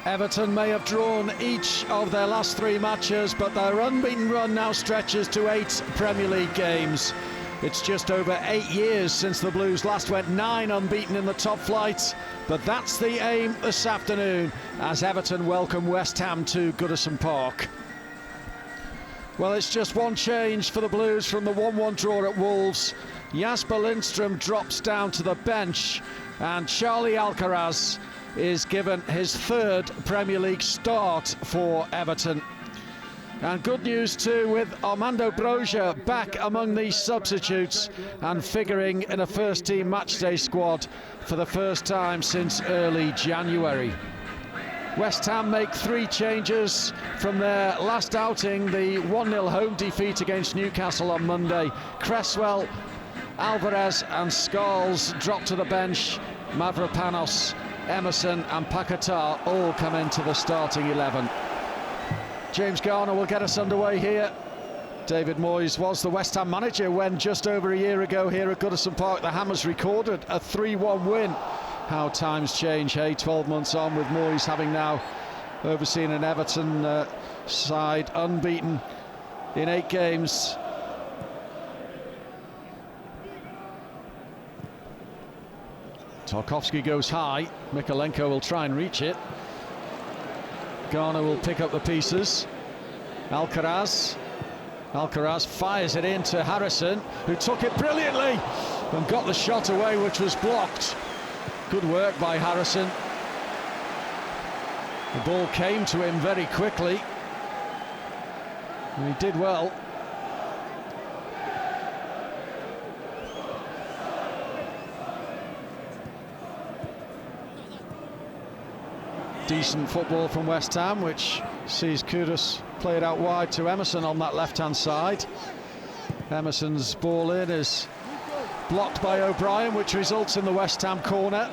Everton may have drawn each of their last 3 matches, but their unbeaten run now stretches to 8 Premier League games. It's just over 8 years since the Blues last went 9 unbeaten in the top flight, but that's the aim this afternoon as Everton welcome West Ham to Goodison Park. Well, it's just one change for the Blues from the 1-1 draw at Wolves. Jasper Lindstrom drops down to the bench and Charlie Alcaraz is given his 3rd Premier League start for Everton. And good news too with Armando Broja back among these substitutes and figuring in a first team matchday squad for the first time since early January. West Ham make 3 changes from their last outing, the 1-0 home defeat against Newcastle on Monday. Cresswell, Alvarez and Scholes drop to the bench. Mavropanos, Emerson and Paquetá all come into the starting 11. James Garner will get us underway here. David Moyes was the West Ham manager when just over a year ago here at Goodison Park the Hammers recorded a 3-1 win. How times change, hey, 12 months on with Moyes having now overseen an Everton side unbeaten in 8 games. Tarkowski goes high, Mykolenko will try and reach it. Garner will pick up the pieces. Alcaraz fires it into Harrison, who took it brilliantly and got the shot away, which was blocked. Good work by Harrison. The ball came to him very quickly and he did well. Decent football from West Ham, which sees Kudus play it out wide to Emerson on that left-hand side. Emerson's ball in is blocked by O'Brien, which results in the West Ham corner.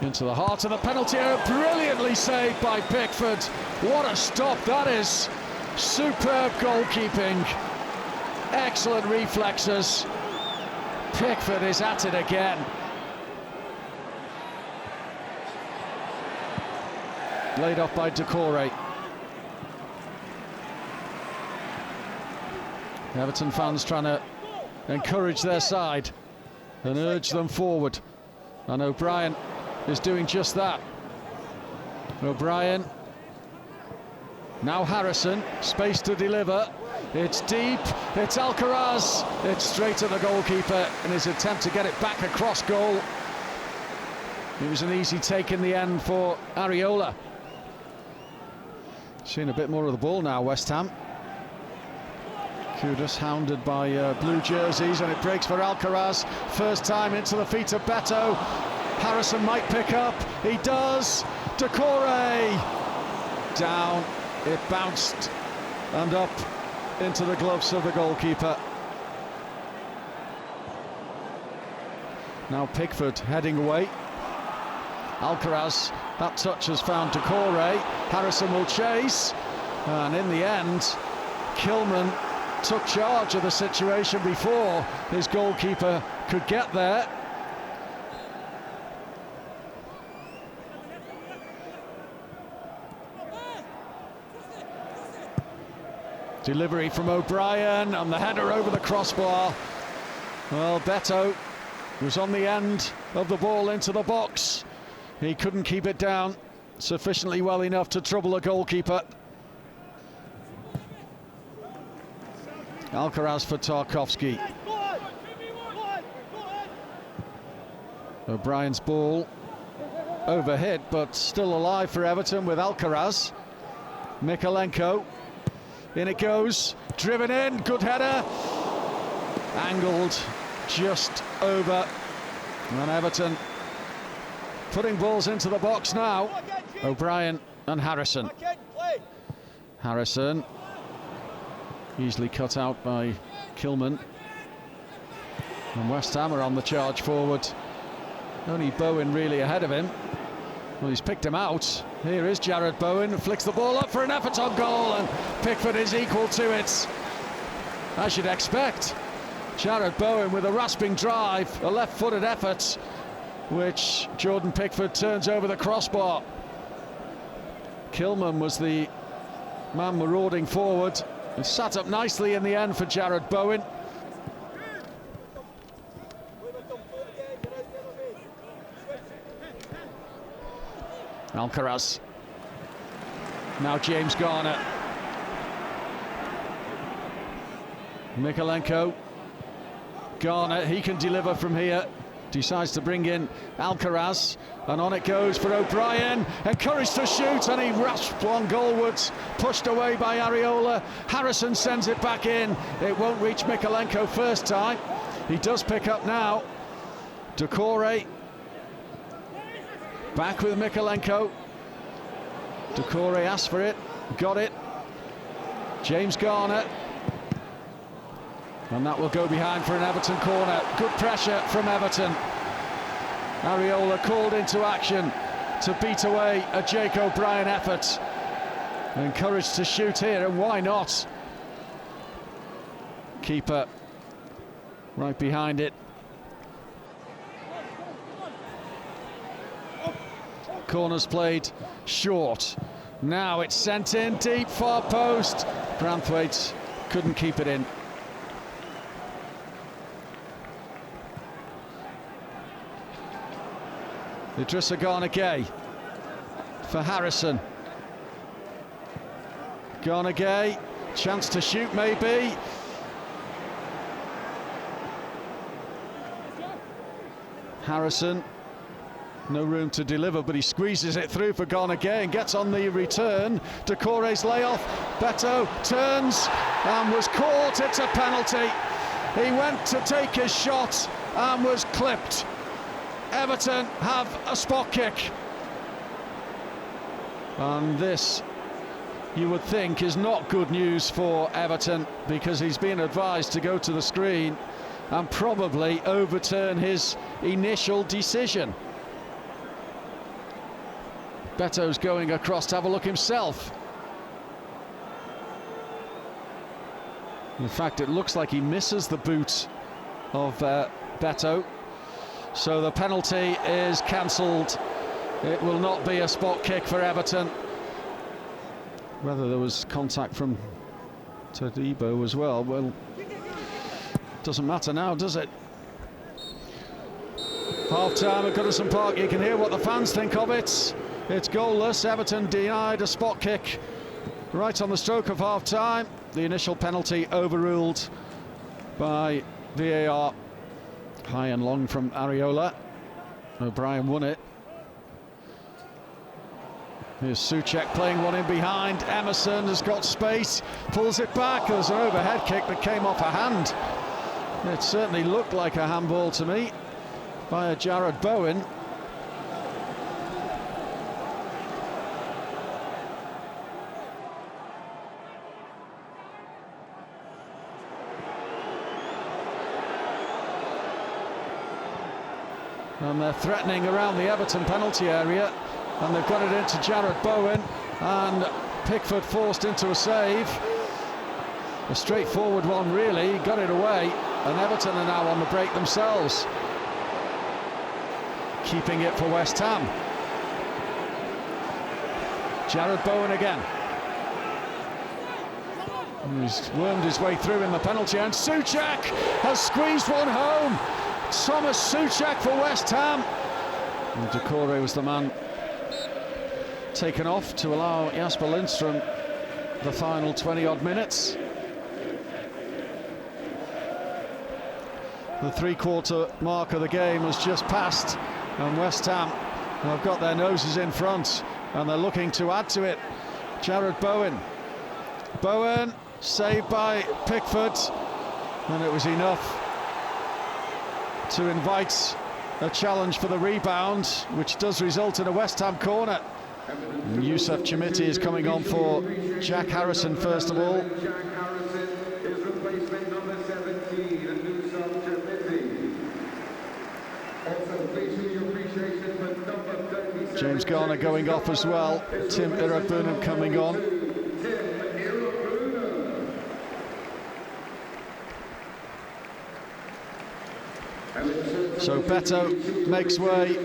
Into the heart of the penalty area, brilliantly saved by Pickford. What a stop that is. Superb goalkeeping. Excellent reflexes. Pickford is at it again. Laid off by Decore. Everton fans trying to encourage their side and urge them forward. And O'Brien is doing just that. O'Brien. Now Harrison, space to deliver. It's deep, it's Alcaraz. It's straight at the goalkeeper in his attempt to get it back across goal. It was an easy take in the end for Areola. Seeing a bit more of the ball now, West Ham. Kudus hounded by blue jerseys, and it breaks for Alcaraz. First time into the feet of Beto. Harrison might pick up. He does. Decore down. It bounced and up into the gloves of the goalkeeper. Now Pickford heading away. Alcaraz, that touch has found Decore. Harrison will chase, and in the end Kilman took charge of the situation before his goalkeeper could get there. Delivery from O'Brien and the header over the crossbar. Well, Beto was on the end of the ball into the box. He couldn't keep it down sufficiently well enough to trouble a goalkeeper. Alcaraz for Tarkowski. O'Brien's ball overhit, but still alive for Everton with Alcaraz. Mykolenko. In it goes, driven in, good header. Angled just over. And Everton putting balls into the box now. O'Brien and Harrison. Harrison easily cut out by Kilman. And West Ham are on the charge forward. Only Bowen really ahead of him. Well, he's picked him out. Here is Jarrod Bowen, flicks the ball up for an effort on goal, and Pickford is equal to it. As you'd expect. Jarrod Bowen with a rasping drive, a left-footed effort, which Jordan Pickford turns over the crossbar. Kilman was the man marauding forward. It sat up nicely in the end for Jarrod Bowen. Alcaraz. Now James Garner. Mykolenko. Garner, he can deliver from here. Decides to bring in Alcaraz, and on it goes for O'Brien. Encouraged to shoot, and he rasped one goalwards, pushed away by Areola. Harrison sends it back in. It won't reach Mykolenko first time. He does pick up now. Doucouré back with Mykolenko. Doucouré asked for it, got it. James Garner. And that will go behind for an Everton corner. Good pressure from Everton. Areola called into action to beat away a Jake O'Brien effort. Encouraged to shoot here, and why not? Keeper right behind it. Corner's played short. Now it's sent in deep, far post. Branthwaite couldn't keep it in. Idrissa Gana Gueye for Harrison. Gana Gueye, chance to shoot maybe. Harrison, no room to deliver, but he squeezes it through for Gana Gueye and gets on the return. Doucouré's layoff. Beto turns and was caught. It's a penalty. He went to take his shot and was clipped. Everton have a spot kick. And this, you would think, is not good news for Everton, because he's been advised to go to the screen and probably overturn his initial decision. Beto's going across to have a look himself. In fact, it looks like he misses the boot of Beto. So the penalty is cancelled. It will not be a spot kick for Everton. Whether there was contact from Todibo as well, well, doesn't matter now, does it? Half-time at Goodison Park. You can hear what the fans think of it. It's goalless. Everton denied a spot kick right on the stroke of half-time. The initial penalty overruled by VAR. High and long from Areola. O'Brien won it. Here's Soucek playing one in behind. Emerson has got space, pulls it back. There's an overhead kick that came off a hand. It certainly looked like a handball to me by a Jarrod Bowen. And they're threatening around the Everton penalty area, and they've got it into Jarrod Bowen, and Pickford forced into a save. A straightforward one, really. He got it away, and Everton are now on the break themselves, keeping it for West Ham. Jarrod Bowen again. He's wormed his way through in the penalty, and Soucek has squeezed one home. Tomas Soucek for West Ham. And Doucouré was the man taken off to allow Jasper Lindstrom the final 20-odd minutes. The three-quarter mark of the game has just passed, and West Ham have got their noses in front, and they're looking to add to it. Jarrod Bowen. Bowen, saved by Pickford, and it was enough to invite a challenge for the rebound, which does result in a West Ham corner. And Youssef Chimiti is coming on for Jack Harrison first of all. James Garner going off as well. Tim Irabunam coming on. So Beto makes way,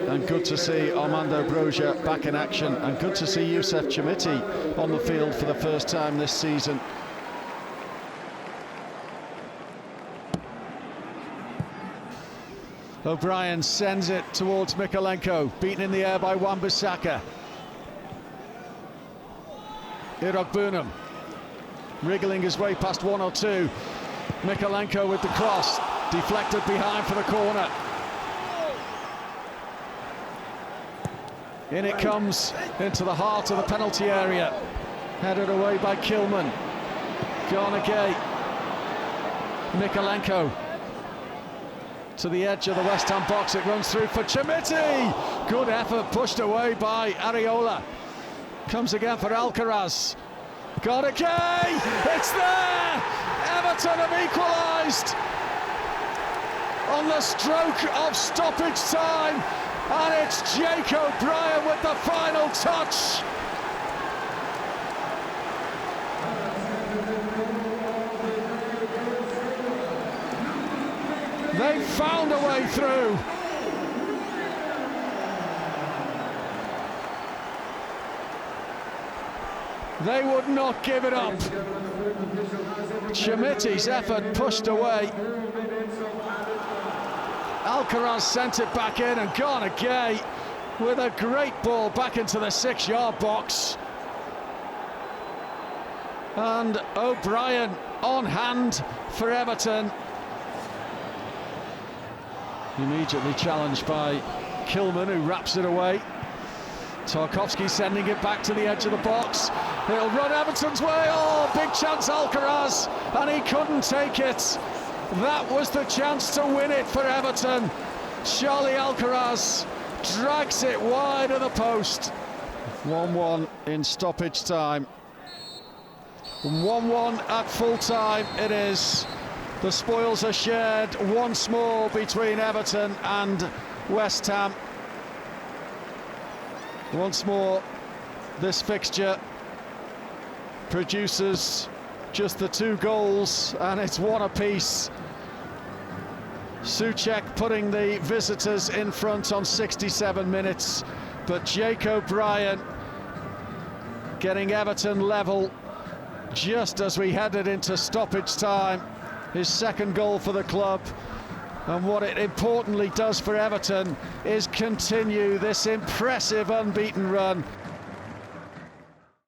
and good to see Armando Broja back in action, and good to see Youssef Chermiti on the field for the first time this season. O'Brien sends it towards Mykolenko, beaten in the air by Wan-Bissaka. Irogbunam wriggling his way past one or two. Mykolenko with the cross, deflected behind for the corner. In it comes into the heart of the penalty area, headed away by Kilman. Garnegay, Mykolenko to the edge of the West Ham box. It runs through for Chermiti. Good effort, pushed away by Areola. Comes again for Alcaraz. Garnegay, it's there! Everton have equalised on the stroke of stoppage time, and it's Jake O'Brien with the final touch. They found a way through. They would not give it up. Chermiti's effort pushed away. Alcaraz sent it back in, and Garnegay with a great ball back into the 6-yard box. And O'Brien on hand for Everton. Immediately challenged by Kilman, who wraps it away. Tarkowski sending it back to the edge of the box. It'll run Everton's way. Oh, big chance, Alcaraz, and he couldn't take it. That was the chance to win it for Everton. Charlie Alcaraz drags it wide of the post. 1-1 in stoppage time. 1-1 at full time it is. The spoils are shared once more between Everton and West Ham. Once more, this fixture produces just the 2 goals, and it's 1 apiece. Soucek putting the visitors in front on 67 minutes, but Jake O'Brien getting Everton level just as we headed into stoppage time. His second goal for the club, and what it importantly does for Everton is continue this impressive unbeaten run.